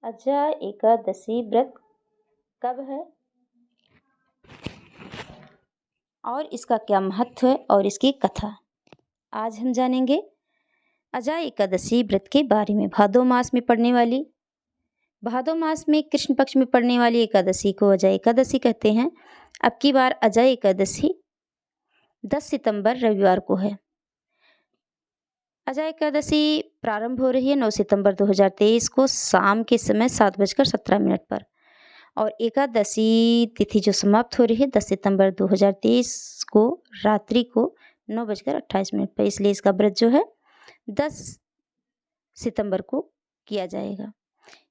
अजा एकादशी व्रत कब है और इसका क्या महत्व है और इसकी कथा आज हम जानेंगे। अजा एकादशी व्रत के बारे में भादो मास में कृष्ण पक्ष में पड़ने वाली एकादशी को अजा एकादशी कहते हैं। अब की बार अजा एकादशी 10 सितंबर रविवार को है। अजा एकादशी प्रारंभ हो रही है 9 सितंबर 2023 को शाम के समय 7:17 पर और एकादशी तिथि जो समाप्त हो रही है 10 सितंबर 2023 को रात्रि को 9:28 पर। इसलिए इसका व्रत जो है 10 सितंबर को किया जाएगा।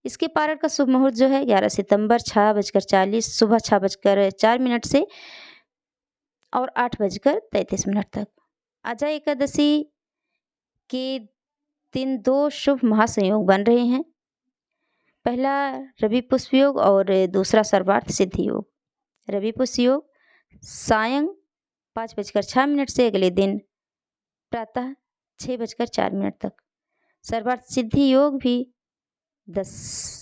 इसके पारण का शुभ मुहूर्त जो है 11 सितंबर 6:40 सुबह 6:04 से और 8:33 तक। अजा एकादशी के दिन 2 शुभ महासंयोग बन रहे हैं। पहला रवि पुष्प योग और दूसरा सर्वार्थ सिद्धि योग। रवि पुष्प योग सायं 5:06 से अगले दिन प्रातः 6:04 तक। सर्वार्थ सिद्धि योग भी 10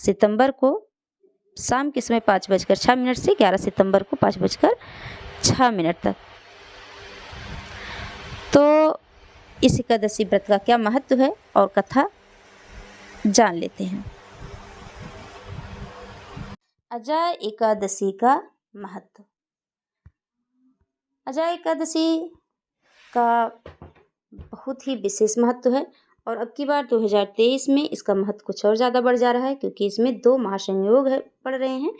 सितंबर को शाम के समय 5:06 से 11 सितंबर को 5:06 तक। तो इस एकादशी व्रत का क्या महत्व है और कथा जान लेते हैं। अजा एकादशी का महत्व। अजा एकादशी का बहुत ही विशेष महत्व है और अब की बार 2023 में इसका महत्व कुछ और ज़्यादा बढ़ जा रहा है, क्योंकि इसमें 2 महासंयोग पड़ रहे हैं,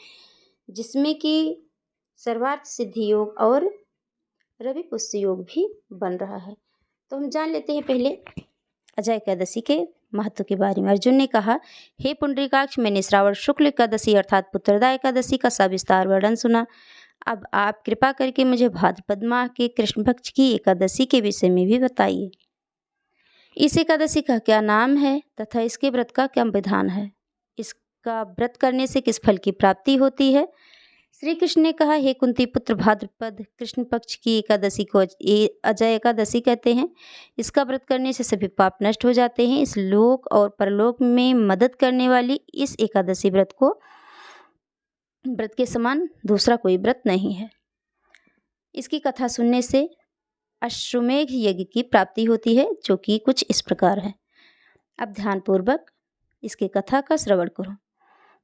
जिसमें कि सर्वार्थ सिद्धि योग और रवि पुष्य योग भी बन रहा है। तो हम जान लेते हैं पहले अजा एकादशी के महत्व के बारे में। अर्जुन ने कहा, हे पुंडरीकाक्ष, मैंने श्रावण शुक्ल एकादशी अर्थात पुत्रदा एकादशी का सविस्तार वर्णन सुना। अब आप कृपा करके मुझे भाद्रपद माह के कृष्ण पक्ष की एकादशी के विषय में भी बताइए। इस एकादशी का क्या नाम है तथा इसके व्रत का क्या विधान है। इसका व्रत करने से किस फल की प्राप्ति होती है। श्री कृष्ण ने कहा, हे कुंती पुत्र, भाद्रपद कृष्ण पक्ष की एकादशी को अजा एकादशी कहते हैं। इसका व्रत करने से सभी पाप नष्ट हो जाते हैं। इस लोक और परलोक में मदद करने वाली इस एकादशी व्रत के समान दूसरा कोई व्रत नहीं है। इसकी कथा सुनने से अश्वमेघ यज्ञ की प्राप्ति होती है, जो कि कुछ इस प्रकार है। अब ध्यानपूर्वक इसके कथा का श्रवण करो।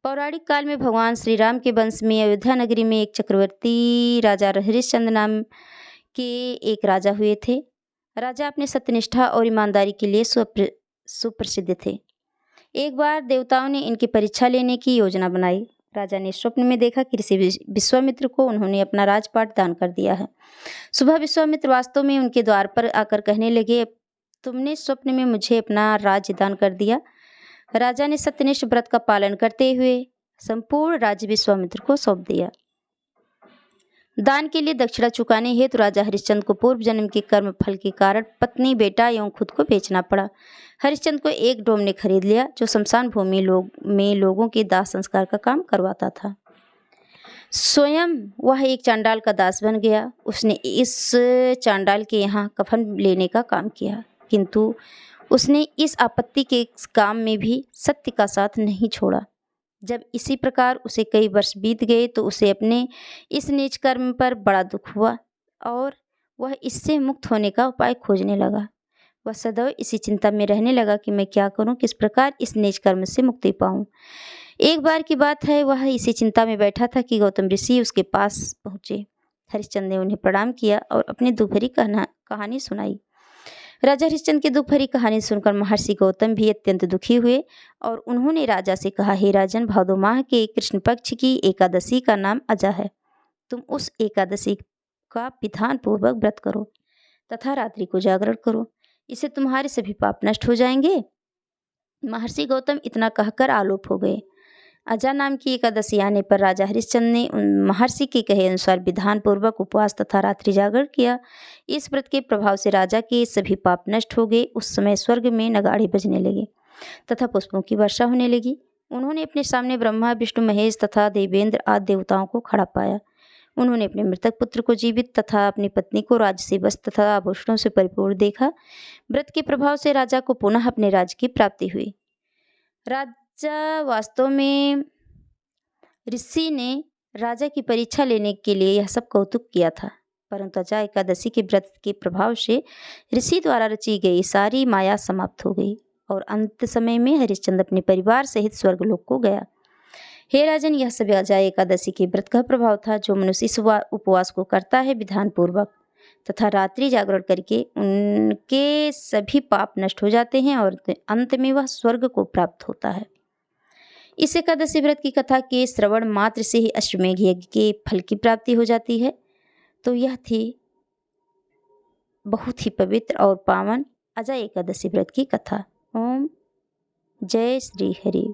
पौराणिक काल में भगवान श्री राम के वंश में अयोध्या नगरी में एक चक्रवर्ती राजा हरिश्चंद्र नाम के एक राजा हुए थे। राजा अपने सत्यनिष्ठा और ईमानदारी के लिए सुप्रसिद्ध थे। एक बार देवताओं ने इनकी परीक्षा लेने की योजना बनाई। राजा ने स्वप्न में देखा कि ऋषि विश्वामित्र को उन्होंने अपना राजपाट दान कर दिया है। सुबह विश्वामित्र वास्तव में उनके द्वार पर आकर कहने लगे, तुमने स्वप्न में मुझे अपना राज्य दान कर दिया। राजा ने सत्यनिष्ठ व्रत का पालन करते हुए संपूर्ण राज्य विश्वामित्र को सौंप दिया। दान के लिए दक्षिणा चुकाने हेतु राजा हरिश्चंद्र को पूर्व जन्म के कर्म फल के कारण पत्नी, बेटा एवं खुद को बेचना पड़ा। हरिश्चंद्र को एक डोम ने खरीद लिया, जो शमशान भूमि में लोगों के दाह संस्कार का काम करवाता था। स्वयं वह एक चांडाल का दास बन गया। उसने इस चांडाल के यहाँ कफन लेने का काम किया, किंतु उसने इस आपत्ति के काम में भी सत्य का साथ नहीं छोड़ा। जब इसी प्रकार उसे कई वर्ष बीत गए तो उसे अपने इस नीच कर्म पर बड़ा दुख हुआ और वह इससे मुक्त होने का उपाय खोजने लगा। वह सदैव इसी चिंता में रहने लगा कि मैं क्या करूं, किस प्रकार इस नीच कर्म से मुक्ति पाऊं। एक बार की बात है, वह इसी चिंता में बैठा था कि गौतम ऋषि उसके पास पहुँचे। हरिश्चंद्र ने उन्हें प्रणाम किया और अपनी दुखभरी कहानी सुनाई। राजा हरिश्चंद्र की दुख भरी कहानी सुनकर महर्षि गौतम भी अत्यंत दुखी हुए और उन्होंने राजा से कहा, हे राजन, भादो माह के कृष्ण पक्ष की एकादशी का नाम अजा है। तुम उस एकादशी का विधान पूर्वक व्रत करो तथा रात्रि को जागरण करो, इससे तुम्हारे सभी पाप नष्ट हो जाएंगे। महर्षि गौतम इतना कहकर आलोप हो गए। अजा नाम की एकादशी आने पर राजा हरिश्चंद्र ने महर्षि के कहे अनुसार विधान पूर्वक उपवास तथा रात्रि जागरण किया। इस व्रत के प्रभाव से राजा के सभी पाप नष्ट हो गए। उस समय स्वर्ग में नगाड़े बजने लगे तथा पुष्पों की वर्षा होने लगी। उन्होंने अपने सामने ब्रह्मा, विष्णु, महेश तथा देवेंद्र आदि देवताओं को खड़ा पाया। उन्होंने अपने मृतक पुत्र को जीवित तथा अपनी पत्नी को राज्य से वस्त्र तथा आभूषणों से परिपूर्ण देखा। व्रत के प्रभाव से राजा को पुनः अपने राज्य की प्राप्ति हुई। सच्चा वास्तव में ऋषि ने राजा की परीक्षा लेने के लिए यह सब कौतुक किया था, परंतु अजा एकादशी के व्रत के प्रभाव से ऋषि द्वारा रची गई सारी माया समाप्त हो गई और अंत समय में हरिश्चंद्र अपने परिवार सहित स्वर्गलोक को गया। हे राजन, यह सब अजा एकादशी के व्रत का प्रभाव था, जो मनुष्य इस उपवास को करता है विधान पूर्वक तथा रात्रि जागरण करके उनके सभी पाप नष्ट हो जाते हैं और अंत में वह स्वर्ग को प्राप्त होता है। इस एकादशी व्रत की कथा के श्रवण मात्र से ही अश्वमेघ यज्ञ के फल की प्राप्ति हो जाती है। तो यह थी बहुत ही पवित्र और पावन अजा एकादशी व्रत की कथा। ओम जय श्री हरि।